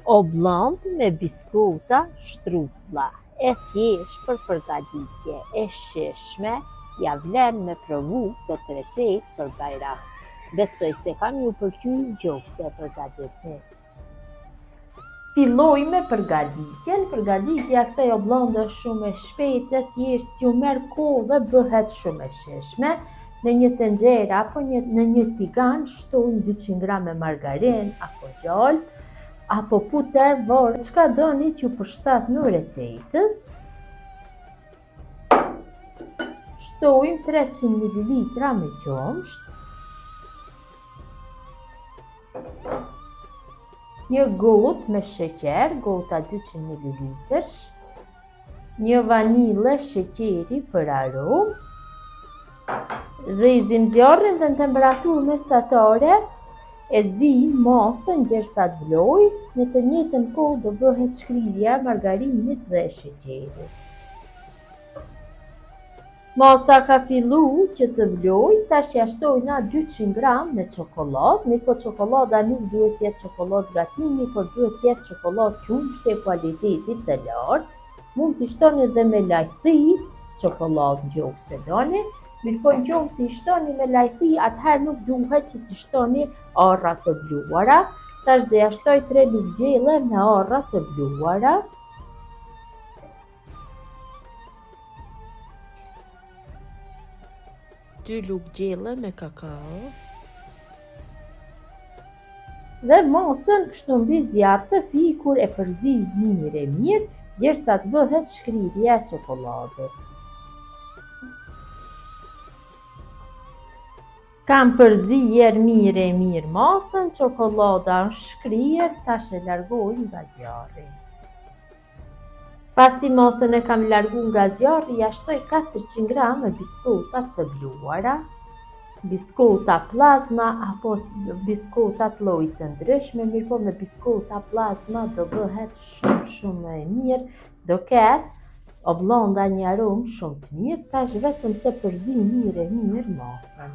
Oblond me biskuta shtruplla, e thjesht për përgatitje e shishme, ja vlen me provu këtë recetë për Bajram. Besoj se kam ju pëlqyer nëse përgatitni. Filloj me përgatitjen. Përgatitja e kësaj oblonde është shumë e shpejtë, thjesht ju merr kohë dhe bëhet shumë e shishme. Në një tenxhere apo në një tigan shtojmë 200 gram me margarinë apo gjallë, apo puter, varet çka doni t'ju përshtat në recetës. Shtojmë 300 ml me qumësht, një gotë me sheqer, gota 200 ml, një vanile sheqeri për aromë, dhe i zjarrin dhe në temperaturë mesatare e zi masën gjersa të vloj. Në të njëjtën kohë do bëhet shkrirja e margarinit dhe e sheqerit. Masa ka fillu që të vloj, tash ja shtojna 200 gram me çokoladë, mirë po çokolada nuk duhet jetë çokoladë gatimi, por duhet jetë çokoladë qumshti e kualitetit të lartë. Mund t'i shtoni edhe me lajthi çokoladë nëse doni, mirë po nëse i shtoni me lajthi, atëherë nuk duhet që t'i shtoni arra të bluara. Tash do ja shtoj 3 lugë gjelle me arra të bluara. Dy lugë gjelle me kakao. Dhe masën kështu mbi zjarr të fikur e përzi mirë derisa të bëhet shkrirja e çokoladës. Kam përzier mirë masën, çokolada është shkrirë, tash e largoj nga zjarri. Pasi masën e kam largu nga zjarri, ja shtoj 400 gram me biskuta të bluara, biskuta plazma apo biskuta të llojit të ndryshme, mirë po me biskuta plazma do bëhet shumë e mirë, do ketë oblonda një aromë shumë të mirë, tash vetëm se përzi mirë masën.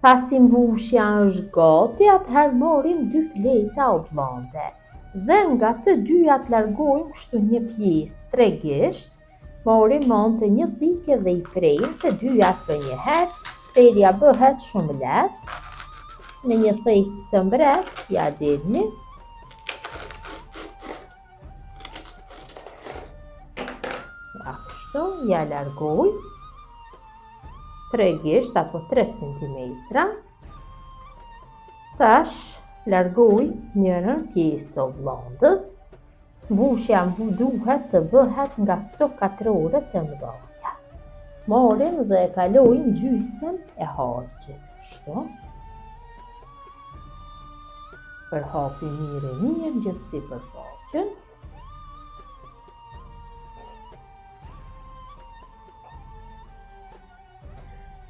Pasi mbushja është gati, atëherë morim 2 fleta oblonde dhe nga të dyja të largojmë kështu një pjesë tregisht, morim monte një thike dhe i prejmë të dyja për një herë, prerja bëhet shumë lehtë. Me një thikë të mbret, ja dilni. Ja kështu, ja largoj. Tregisht apo 3 cm. Tash largoj njërën pjesë të oblondës. Mbushja duhet të bëhet nga këto katrore të mëdha. Morim dhe e kalojmë gjysmën e harçit, kështu. Përhapi mirë gjithsesi përfaqen.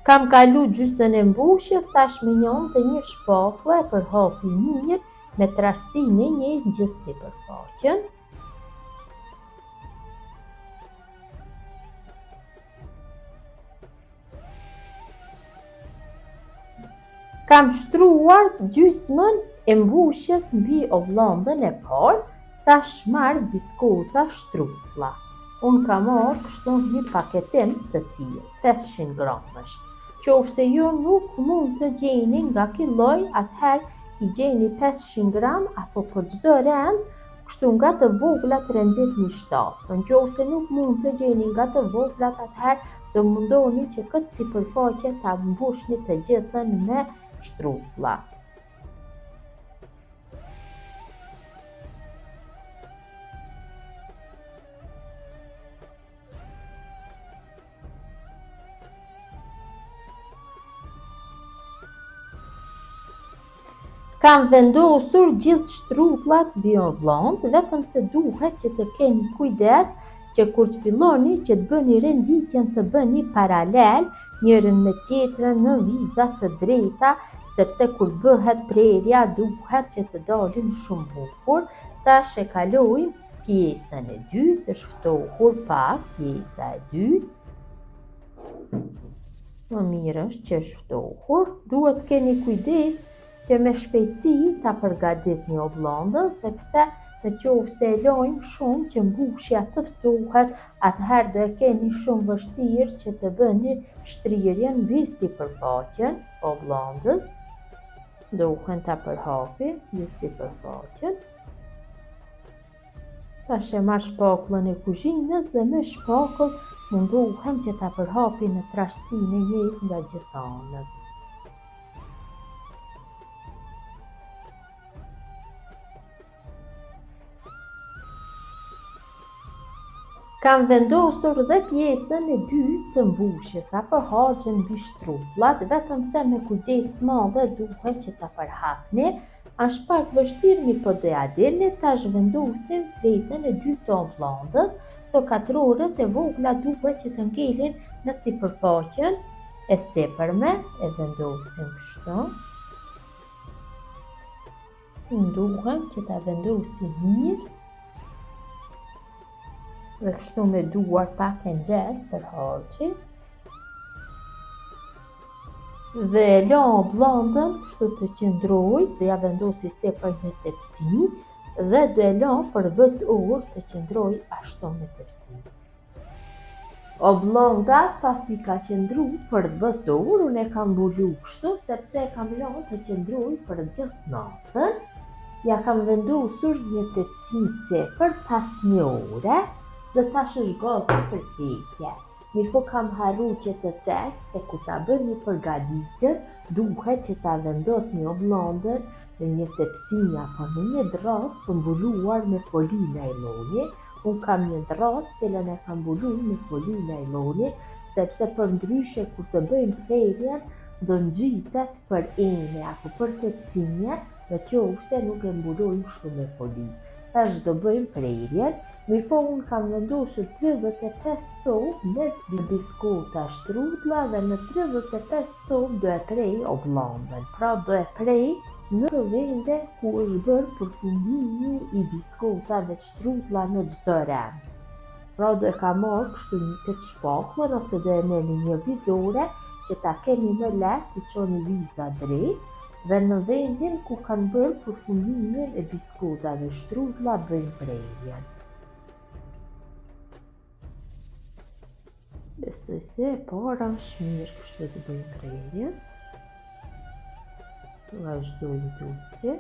Kam kalu gjysmën e mbushjes, tash me një shpatull e përhapi mirë me trashësinë e njëjtë gjithsesi përfaqen. Kam shtruar gjysmën e mbushjes mbi oblondën e parë, tash marr biskuta shtruplla. Unë kam marrë kështu një paketim të tillë, 500 gramësh. Qofse ju nuk mund të gjeni nga ky lloj, atëherë i gjeni 500 gram apo për çdo rend, kështu nga të voglat renditni 7. Nëse nuk mund të gjeni nga të voglat, atëherë do mundoni që këtë sipërfaqe ta mbushni të gjithën me shtruplla. Kam vendosur gjithë shtrupullat mbi oblond, vetëm se duhet që të keni kujdes që kur të filloni që të bëni renditjen të bëni paralel njërën me tjetrën në viza të drejta, sepse kur bëhet prerja duhet që të dalin shumë bukur. Tash e kalojmë pjesën e dytë, është ftohur pak pjesa e dytë. Më mirë është që është ftohur, duhet keni kujdes që me shpejtësi ta përgatitni oblondën, sepse në qoftë se e lojmë shumë që mbushja të ftohet, atëherë do e keni shumë vështirë që të bëni shtrirjen mbi sipërfaqen oblondës. Duhen ta përhapi mbi sipërfaqen. Tash e marr shpakullën e kuzhinës dhe me shpakull munduhem që ta përhapi në trashësinë e njëjtë nga gjithë anët. Kam vendosur dhe pjesën e dytë të mbushjes apo harxhin mbi shtrupullat, vetëm se me kujdes të madhe duhet që ta përhapni. Është pak vështirë, mi po doja dilni. Tash vendosim fletën e dytë të oblondës. Këto katrorët e vogla duhet që të ngelin në sipërfaqen e sipërme. E vendosim kështu. Munduhem që ta vendosim mirë. Dhe kështu me duar pak e nxehtë për harxhin. Dhe e la oblondën kështu të qëndroj, do ja vendosi sipër një tepsi dhe do e la për 10 orë të qëndroj ashtu në tepsi. Oblonda pasi ka qëndru për 10 orë, unë e kam mbulu kështu sepse e kam lënë të qëndroj për gjithë natën. Ja kam vendosur një tepsi sipër pas 1 ore dhe tash është gati për pjekje. Mirëpo kam harru që të cek se ku ta bëni përgatitjen, duhet që ta vendosni oblondën në një tepsi apo në një dras të mbuluar me foli najloni. Unë kam një dras cilën e kam mbuluar me foli najloni, sepse për ndryshe kur të bëjmë prerjen do ngjitet për ene apo për tepsinje, nëse nuk e mbulojmë kështu me foli. Tash do bëjmë prerjen. Mirëpo unë kam vendosur 35 copë me biskota shtrutlla dhe në 35 copë do e prej oblondën. Pra do e prej në vende ku është bërë përfundimi i biskotave shtrutlla në çdo rend. Pra do e kam marrë kështu një këtë shpakull ose do e merrni një vizore që ta keni më lehtë të çoni viza drejt dhe në vendin ku kanë bërë përfundimin e biskotave shtrutlla bëjmë prerjen. Besoj se e para është mirë kështu të bëjmë prerjen. Vazhdojmë duke.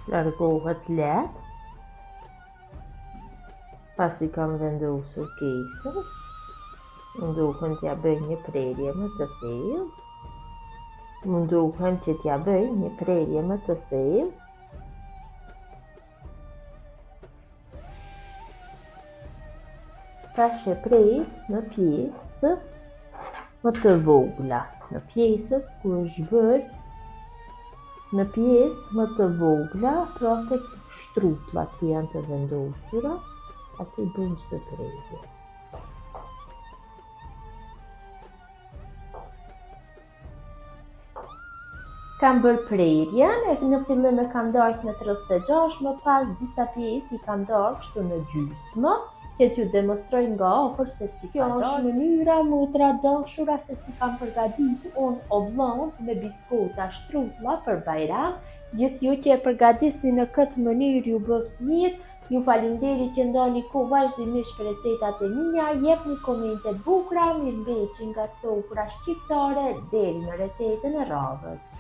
Largohet lehtë. Pasi kam vendosur kesën, munduhem t'ja bëj një prerje më të thellë. Tash e prej në pjesë më të vogla, në pjesët ku është bërë në pjesë më të vogla, pra tek shtrutullat ku janë të vendosura, aty bëjmë çdo prerje. Kam bërë prerjen, në fillim e kam darkë në 36, më pas disa pjesë i kam darkë kështu në gjysmë, që t'ju demonstroj nga afër se si kjo është mënyra më e tradashura se si kam përgatitur unë oblond me biskota shtrutlla për Bajram. Gjithë ju që e përgatisni në këtë mënyrë ju bëft mirë. Ju falinderit që ndoni kohë vazhdimisht për recetat e mia, jepni komente bukura, mirëmbëjtje nga sofra shqiptare deri në recetën e radhës.